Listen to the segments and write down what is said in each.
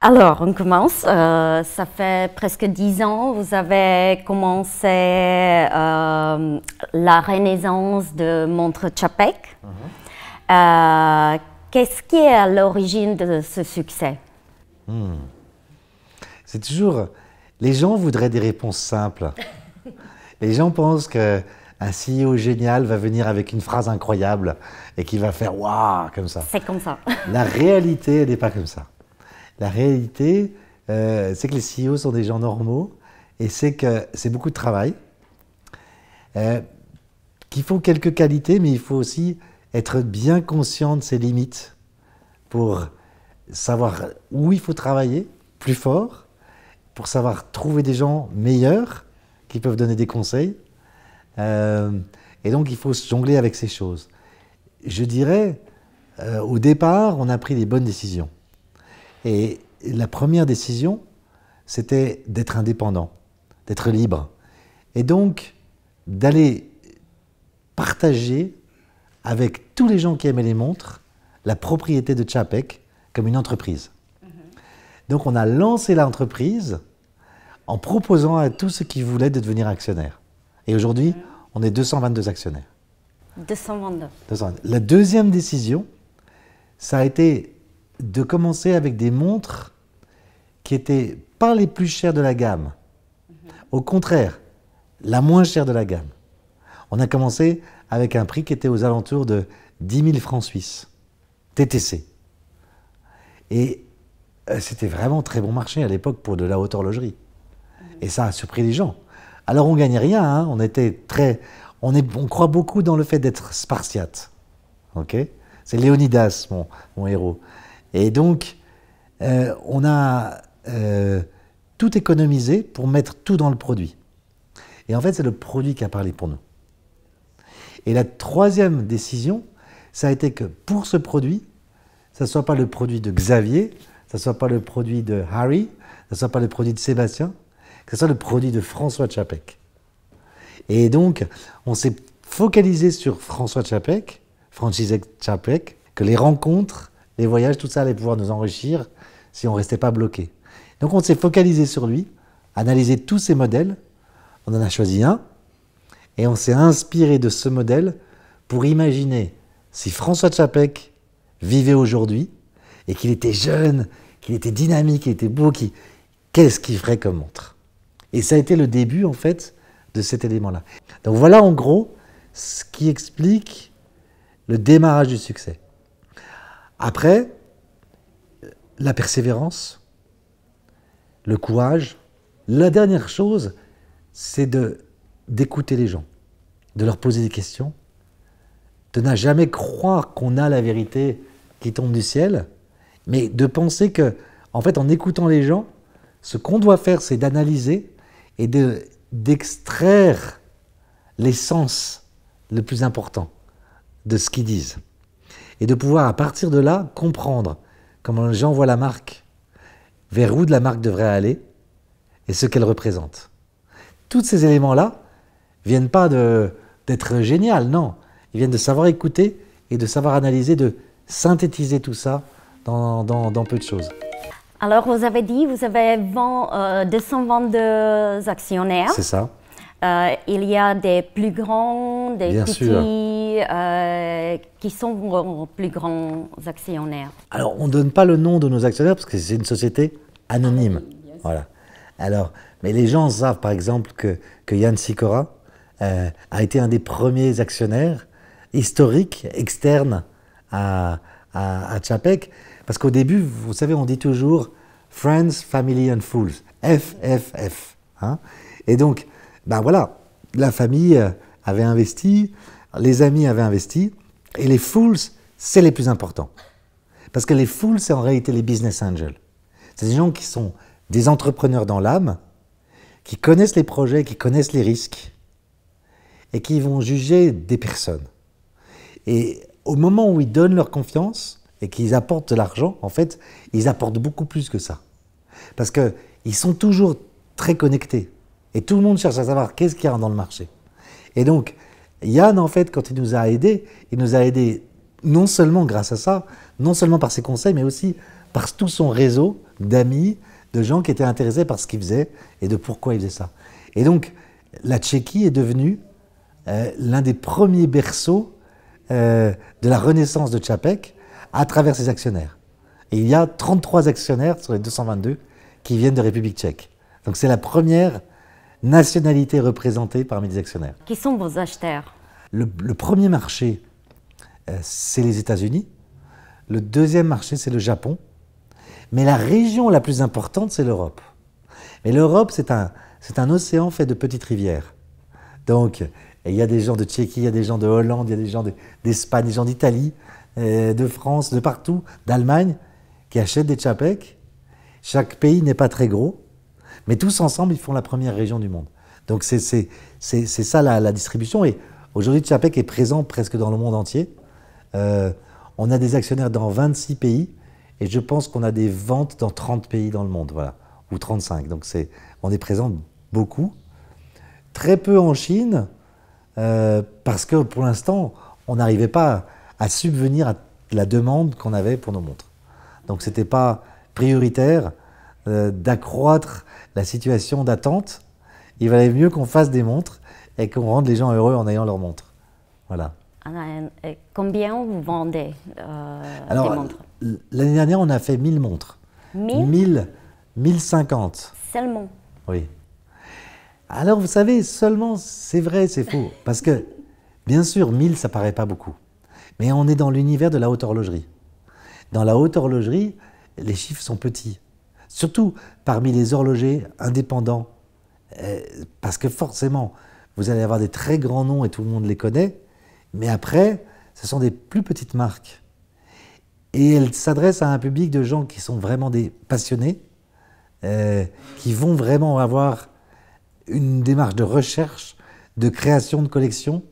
Alors, on commence. Ça fait presque 10 ans. Vous avez commencé la renaissance de montre Čapek. Qu'est-ce qui est à l'origine de ce succès? C'est toujours... Les gens voudraient des réponses simples. Les gens pensent qu'un CEO génial va venir avec une phrase incroyable et qu'il va faire « waouh » comme ça. C'est comme ça. La réalité, elle n'est pas comme ça. La réalité, c'est que les CEO sont des gens normaux et c'est que c'est beaucoup de travail, qu'il faut quelques qualités, mais il faut aussi être bien conscient de ses limites pour savoir où il faut travailler plus fort, pour savoir trouver des gens meilleurs qui peuvent donner des conseils. Et donc, il faut se jongler avec ces choses. Je dirais, au départ, on a pris les bonnes décisions. Et la première décision, c'était d'être indépendant, d'être libre. Et donc, d'aller partager avec tous les gens qui aimaient les montres la propriété de Čapek comme une entreprise. Donc, on a lancé l'entreprise en proposant à tous ceux qui voulaient de devenir actionnaires. Et aujourd'hui, on est 222 actionnaires. 222. La deuxième décision, ça a été de commencer avec des montres qui n'étaient pas les plus chères de la gamme. Au contraire, la moins chère de la gamme. On a commencé avec un prix qui était aux alentours de 10 000 francs suisses, TTC. Et c'était vraiment très bon marché à l'époque pour de la haute horlogerie. Et ça a surpris les gens. Alors on ne gagnait rien, hein, on croit beaucoup dans le fait d'être spartiate. Okay, c'est Léonidas, mon héros. Et donc, on a tout économisé pour mettre tout dans le produit. Et en fait, c'est le produit qui a parlé pour nous. Et la troisième décision, ça a été que pour ce produit, ça ne soit pas le produit de Xavier, ça ne soit pas le produit de Harry, ça ne soit pas le produit de Sébastien, que ce soit le produit de François Čapek. Et donc, on s'est focalisé sur François Čapek, Franciszek Čapek, que les rencontres, les voyages, tout ça allait pouvoir nous enrichir si on ne restait pas bloqué. Donc on s'est focalisé sur lui, analysé tous ces modèles, on en a choisi un, et on s'est inspiré de ce modèle pour imaginer si François Čapek vivait aujourd'hui, et qu'il était jeune, qu'il était dynamique, qu'il était beau, qu'est-ce qu'il ferait comme montre? Et ça a été le début, en fait, de cet élément-là. Donc voilà, en gros, ce qui explique le démarrage du succès. Après, la persévérance, le courage. La dernière chose, c'est d'écouter les gens, de leur poser des questions, de ne jamais croire qu'on a la vérité qui tombe du ciel, mais de penser que, en fait, en écoutant les gens, ce qu'on doit faire, c'est d'analyser et d'extraire l'essence le plus important de ce qu'ils disent. Et de pouvoir, à partir de là, comprendre comment les gens voient la marque, vers où la marque devrait aller et ce qu'elle représente. Tous ces éléments-là ne viennent pas d'être génial, non. Ils viennent de savoir écouter et de savoir analyser, de synthétiser tout ça dans peu de choses. Alors, vous avez dit, vous avez 222 actionnaires. C'est ça. Il y a des plus grands, des Bien petits, qui sont vos plus grands actionnaires. Alors, on ne donne pas le nom de nos actionnaires parce que c'est une société anonyme. Voilà. Alors, mais les gens savent, par exemple, que Jan Sikora a été un des premiers actionnaires historiques, externes à Čapek. Parce qu'au début, vous savez, on dit toujours « Friends, Family and Fools », FFF. Hein? Et donc, ben voilà, la famille avait investi, les amis avaient investi, et les fools, c'est les plus importants. Parce que les fools, c'est en réalité les business angels. C'est des gens qui sont des entrepreneurs dans l'âme, qui connaissent les projets, qui connaissent les risques, et qui vont juger des personnes. Et au moment où ils donnent leur confiance, et qu'ils apportent de l'argent, en fait, ils apportent beaucoup plus que ça. Parce qu'ils sont toujours très connectés. Et tout le monde cherche à savoir qu'est-ce qu'il y a dans le marché. Et donc, Jan, en fait, quand il nous a aidés non seulement grâce à ça, non seulement par ses conseils, mais aussi par tout son réseau d'amis, de gens qui étaient intéressés par ce qu'ils faisaient et de pourquoi ils faisaient ça. Et donc, la Tchéquie est devenue l'un des premiers berceaux de la renaissance de Čapek à travers ses actionnaires. Et il y a 33 actionnaires sur les 222 qui viennent de République tchèque. Donc c'est la première nationalité représentée parmi les actionnaires. Qui sont vos acheteurs? Le premier marché, c'est les États-Unis. Le deuxième marché, c'est le Japon. Mais la région la plus importante, c'est l'Europe. Mais l'Europe, c'est un océan fait de petites rivières. Donc, il y a des gens de Tchéquie, il y a des gens de Hollande, il y a des gens d'Espagne, des gens d'Italie, de France, de partout, d'Allemagne, qui achètent des Čapek. Chaque pays n'est pas très gros, mais tous ensemble, ils font la première région du monde. Donc c'est ça la distribution. Et aujourd'hui, Čapek est présent presque dans le monde entier. On a des actionnaires dans 26 pays, et je pense qu'on a des ventes dans 30 pays dans le monde, voilà, ou 35. Donc on est présent beaucoup. Très peu en Chine, parce que pour l'instant, on n'arrivait pas à subvenir à la demande qu'on avait pour nos montres. Donc ce n'était pas prioritaire d'accroître la situation d'attente. Il valait mieux qu'on fasse des montres et qu'on rende les gens heureux en ayant leurs montres. Voilà. Combien vous vendez des montres? L'année dernière, on a fait 1000 montres. 1050. Seulement? Oui. Alors, vous savez, seulement, c'est vrai, c'est faux. Parce que, bien sûr, 1000, ça paraît pas beaucoup. Mais on est dans l'univers de la haute horlogerie. Dans la haute horlogerie, les chiffres sont petits. Surtout parmi les horlogers indépendants. Parce que forcément, vous allez avoir des très grands noms et tout le monde les connaît. Mais après, ce sont des plus petites marques. Et elles s'adressent à un public de gens qui sont vraiment des passionnés, qui vont vraiment avoir une démarche de recherche, de création de collection,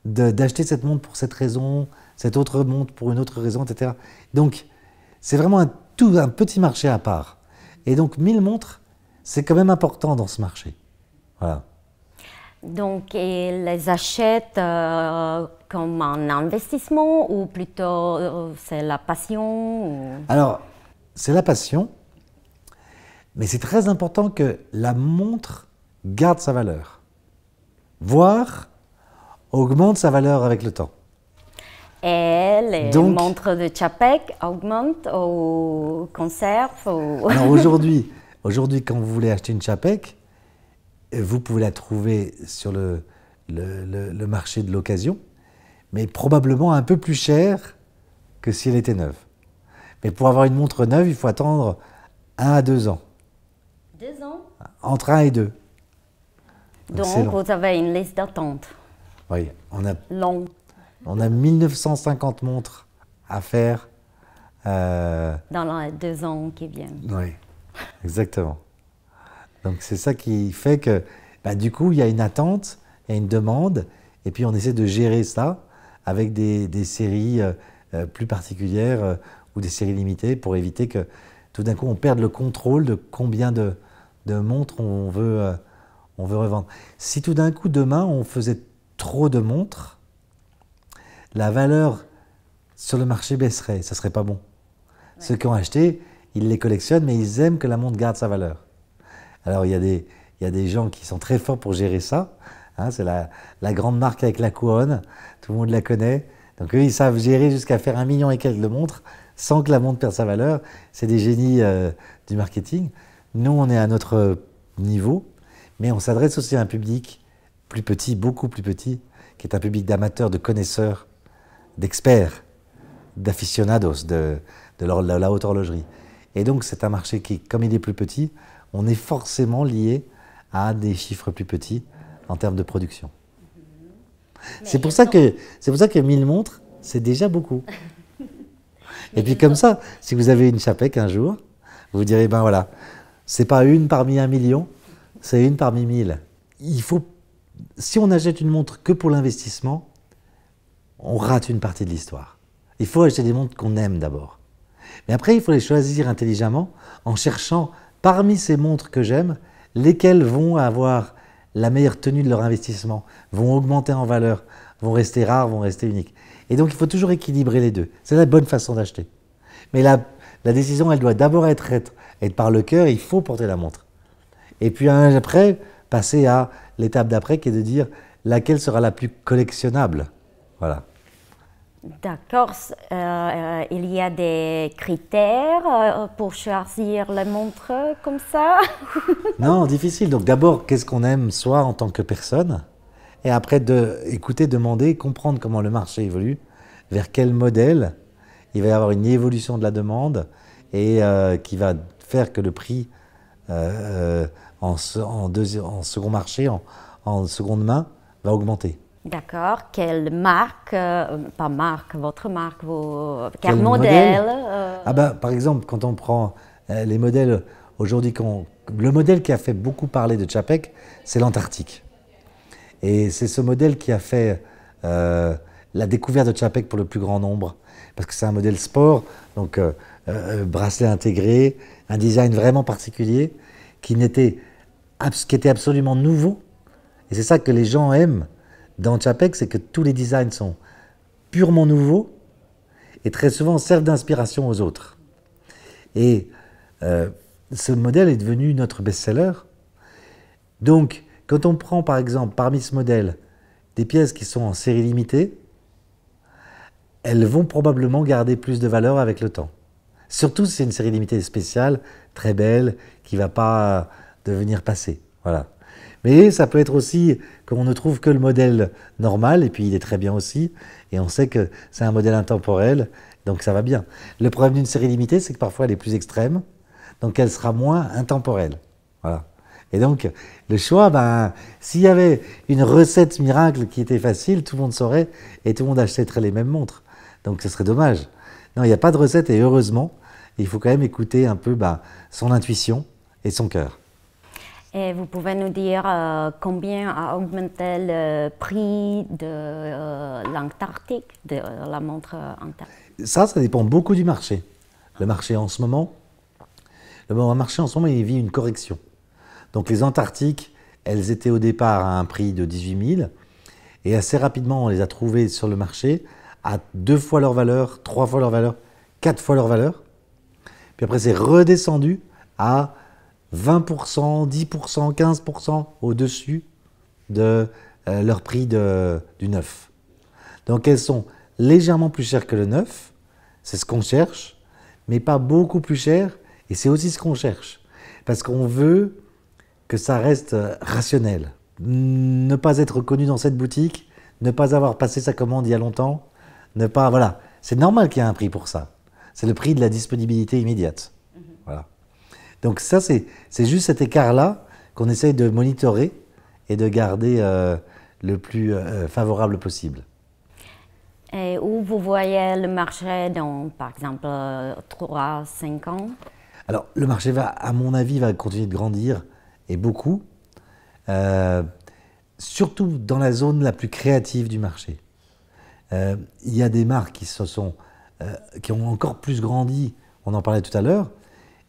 d'acheter cette montre pour cette raison, cette autre montre pour une autre raison, etc. Donc, c'est vraiment un petit marché à part. Et donc, 1000 montres, c'est quand même important dans ce marché. Voilà. Donc, ils les achètent comme un investissement ou plutôt c'est la passion ou... Alors, c'est la passion, mais c'est très important que la montre garde sa valeur, voire augmente sa valeur avec le temps. Et les montres de Čapek augmentent ou conservent ou... Alors aujourd'hui, quand vous voulez acheter une Čapek, vous pouvez la trouver sur le marché de l'occasion, mais probablement un peu plus cher que si elle était neuve. Mais pour avoir une montre neuve, il faut attendre 1 à 2 ans. 2 ans? Entre 1 et 2. Donc vous avez une liste d'attente. Oui, long. On a 1950 montres à faire. Dans les 2 ans qui viennent. Oui, exactement. Donc c'est ça qui fait que du coup il y a une attente, il y a une demande, et puis on essaie de gérer ça avec des séries plus particulières ou des séries limitées pour éviter que tout d'un coup on perde le contrôle de combien de montres on veut revendre. Si tout d'un coup demain on faisait trop de montres, la valeur sur le marché baisserait, ça serait pas bon. Ouais. Ceux qui ont acheté, ils les collectionnent, mais ils aiment que la montre garde sa valeur. Alors il y a des gens qui sont très forts pour gérer ça. Hein, c'est la grande marque avec la couronne, tout le monde la connaît. Donc eux, ils savent gérer jusqu'à faire 1 million et quelques de montres sans que la montre perde sa valeur. C'est des génies du marketing. Nous, on est à notre niveau, mais on s'adresse aussi à un public plus petit, beaucoup plus petit, qui est un public d'amateurs, de connaisseurs, d'experts, d'aficionados de la haute horlogerie. Et donc c'est un marché qui, comme il est plus petit, on est forcément lié à des chiffres plus petits en termes de production. C'est pour ça que 1000 montres, c'est déjà beaucoup. Et puis comme ça, si vous avez une Čapek un jour, vous direz, ben voilà, c'est pas une parmi 1 million, c'est une parmi 1000. Si on achète une montre que pour l'investissement, on rate une partie de l'histoire. Il faut acheter des montres qu'on aime d'abord. Mais après, il faut les choisir intelligemment en cherchant parmi ces montres que j'aime, lesquelles vont avoir la meilleure tenue de leur investissement, vont augmenter en valeur, vont rester rares, vont rester uniques. Et donc, il faut toujours équilibrer les deux. C'est la bonne façon d'acheter. Mais la décision, elle doit d'abord être Et par le cœur, il faut porter la montre. Et puis après, passer à l'étape d'après qui est de dire laquelle sera la plus collectionnable. Voilà. D'accord. Il y a des critères pour choisir la montre comme ça? Non, difficile. Donc d'abord, qu'est-ce qu'on aime soi en tant que personne? Et après, écouter, demander, comprendre comment le marché évolue, vers quel modèle il va y avoir une évolution de la demande et qui va faire que le prix en second marché, en seconde main, va augmenter. D'accord. Quelle marque, pas marque, votre marque, quel Quel modèle Ah ben, par exemple, quand on prend les modèles aujourd'hui, le modèle qui a fait beaucoup parler de Čapek, c'est l'Antarctique. Et c'est ce modèle qui a fait la découverte de Čapek pour le plus grand nombre, parce que c'est un modèle sport, donc bracelet intégré, un design vraiment particulier, qui était absolument nouveau. Et c'est ça que les gens aiment dans Čapek, c'est que tous les designs sont purement nouveaux et très souvent servent d'inspiration aux autres. Et ce modèle est devenu notre best-seller. Donc, quand on prend par exemple parmi ce modèle des pièces qui sont en série limitée, elles vont probablement garder plus de valeur avec le temps. Surtout si c'est une série limitée spéciale, très belle, qui ne va pas devenir passée. Voilà. Mais ça peut être aussi qu'on ne trouve que le modèle normal, et puis il est très bien aussi, et on sait que c'est un modèle intemporel, donc ça va bien. Le problème d'une série limitée, c'est que parfois elle est plus extrême, donc elle sera moins intemporelle. Voilà. Et donc, le choix, s'il y avait une recette miracle qui était facile, tout le monde saurait, et tout le monde achèterait les mêmes montres. Donc ce serait dommage. Non, il n'y a pas de recette, et heureusement, il faut quand même écouter un peu son intuition et son cœur. Et vous pouvez nous dire combien a augmenté le prix de l'Antarctique, de la montre Antarctique? Ça dépend beaucoup du marché. Le marché en ce moment, il vit une correction. Donc les Antarctiques, elles étaient au départ à un prix de 18 000, et assez rapidement, on les a trouvées sur le marché à 2 fois leur valeur, 3 fois leur valeur, 4 fois leur valeur. Puis après, c'est redescendu à 20%, 10%, 15% au-dessus de leur prix du neuf. Donc elles sont légèrement plus chères que le neuf, c'est ce qu'on cherche, mais pas beaucoup plus chères, et c'est aussi ce qu'on cherche. Parce qu'on veut que ça reste rationnel. Ne pas être connu dans cette boutique, ne pas avoir passé sa commande il y a longtemps, voilà. C'est normal qu'il y ait un prix pour ça. C'est le prix de la disponibilité immédiate. Voilà. Donc ça, c'est juste cet écart-là qu'on essaye de monitorer et de garder le plus favorable possible. Et où vous voyez le marché dans, par exemple, 3-5 ans? Alors, le marché, à mon avis, va continuer de grandir, et beaucoup, surtout dans la zone la plus créative du marché. Il y a des marques qui ont encore plus grandi, on en parlait tout à l'heure,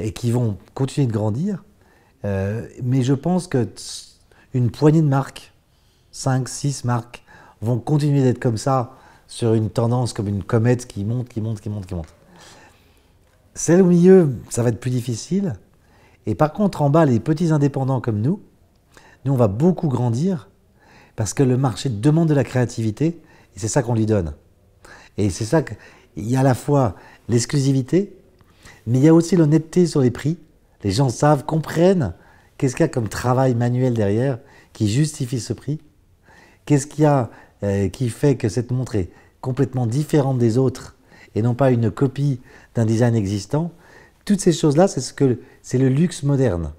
et qui vont continuer de grandir, mais je pense qu'une poignée de marques, 5, 6 marques, vont continuer d'être comme ça, sur une tendance comme une comète qui monte, qui monte, qui monte, qui monte. Celle au milieu, ça va être plus difficile, et par contre en bas, les petits indépendants comme nous, on va beaucoup grandir, parce que le marché demande de la créativité, et c'est ça qu'on lui donne. Et c'est ça qu'il y a à la fois l'exclusivité, mais il y a aussi l'honnêteté sur les prix. Les gens comprennent qu'est-ce qu'il y a comme travail manuel derrière qui justifie ce prix. Qu'est-ce qu'il y a qui fait que cette montre est complètement différente des autres et non pas une copie d'un design existant. Toutes ces choses-là, c'est le luxe moderne.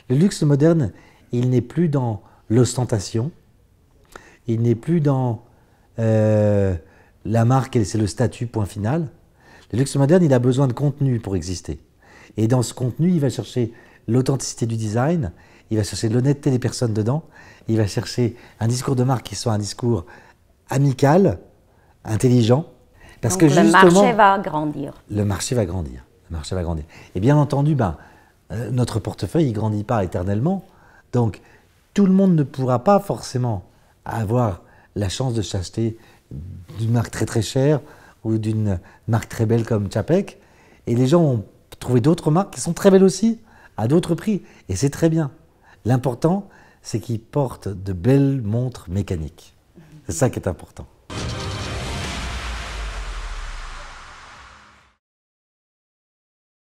Le luxe moderne, il n'est plus dans l'ostentation, il n'est plus dans la marque et c'est le statut point final. Le luxe moderne, il a besoin de contenu pour exister. Et dans ce contenu, il va chercher l'authenticité du design, il va chercher l'honnêteté des personnes dedans, il va chercher un discours de marque qui soit un discours amical, intelligent. Parce Donc que le justement, marché va grandir. Le marché va grandir. Le marché va grandir. Et bien entendu, notre portefeuille ne grandit pas éternellement. Donc, tout le monde ne pourra pas forcément avoir la chance de s'acheter d'une marque très très chère ou d'une marque très belle comme Čapek. Et les gens vont trouver d'autres marques qui sont très belles aussi, à d'autres prix. Et c'est très bien. L'important, c'est qu'ils portent de belles montres mécaniques. C'est ça qui est important.